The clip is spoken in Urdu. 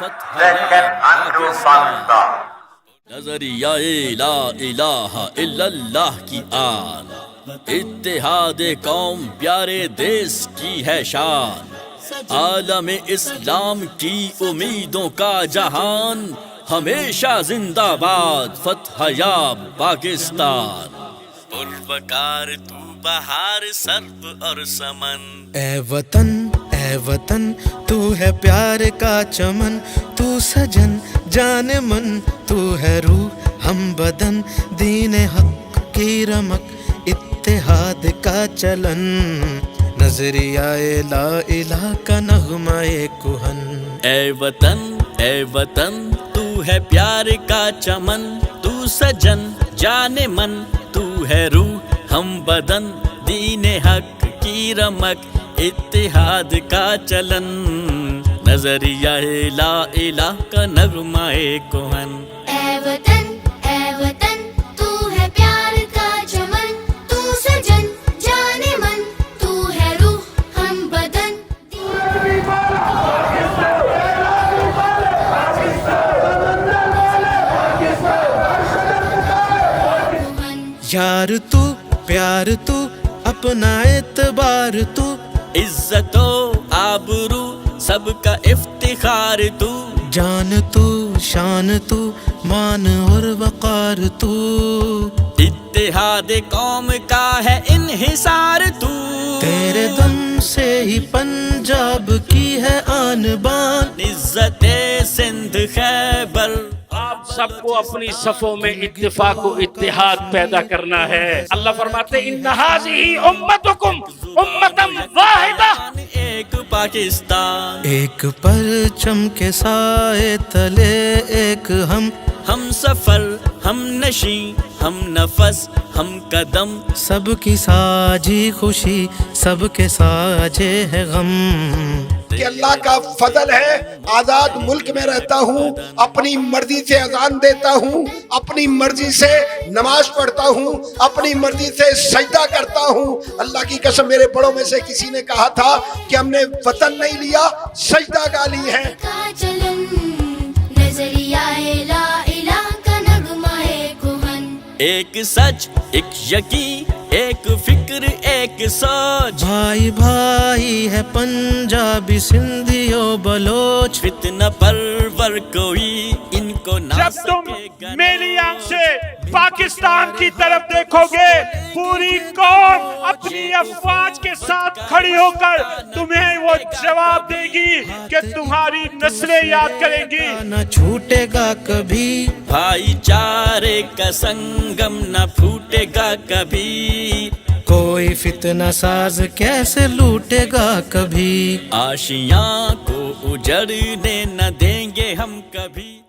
لیکن اندرو نظریہ لا الہ الا اللہ کی آن، اتحاد قوم پیارے دیس کی ہے شان، عالم اسلام کی امیدوں کا جہان، ہمیشہ زندہ باد فتح یاب پاکستان۔ پروکار تو بہار سرب اور سمن، اے وطن تو ہے پیار کا چمن، تو سجن جان من، تو ہے روح ہم بدن، دین حق کی رمق اتحاد کا چلن، نظریہ لا الہ کا نغمہ کہن۔ اے وطن تو ہے پیار کا چمن، تو سجن جان من، تو ہے روح ہم بدن، دین حق کی رمق اتحاد کا چلن، نظریہ لا الہ کا نغمہ کہن۔ اے وطن تو ہے پیار کا چمن، تو سجن جان من، تو ہے روح ہم بدن۔ یار تو پیار تو اپنا اعتبار تو، عزت و آبرو سب کا افتخار تو، جان تو شان تو مان اور وقار تو، اتحاد قوم کا ہے انحصار تو، تیرے دم سے ہی پنجاب کی ہے آن بان، عزت سندھ خیبر۔ آپ سب کو اپنی صفوں میں اتفاق و اتحاد پیدا کرنا ہے۔ اللہ فرماتے ہیں ان هذه امتکم امتا واحدہ، ایک پاکستان، ایک پرچم کے سائے تلے ایک ہم سفر ہم نشیں ہم نفس ہم قدم، سب کی ساجی خوشی سب کے ساجے ہے غم۔ کہ اللہ کا فضل ہے، آزاد ملک میں رہتا ہوں، اپنی مرضی سے اذان دیتا ہوں، اپنی مرضی سے نماز پڑھتا ہوں، اپنی مرضی سے سجدہ کرتا ہوں۔ اللہ کی قسم میرے بڑوں میں سے کسی نے کہا تھا کہ ہم نے وطن نہیں لیا، سجدہ گاہ لی ہے۔ کا چلن، نظریہ لا الہ کا نغمہ کہن۔ ایک سچ ایک یقین ایک فکر ایک سوچ، بھائی بھائی ہے پنجابی سندھی و بلوچ، فتنہ پرور کوئی ان کو نہ جب تم سکے گا۔ میری آنکھ سے پاکستان کی طرف دیکھو گے، پوری قوم اپنی افواج کے ساتھ کھڑی ہو کر تمہیں وہ جواب دے گی کہ تمہاری نسلیں یاد کریں گی۔ نہ چھوٹے گا کبھی بھائی چارے کا سنگم نہ پھوٹے گا کبھی، کوئی فتنہ ساز کیسے لوٹے گا کبھی، آشیاں کو اجڑنے نہ دیں گے ہم کبھی۔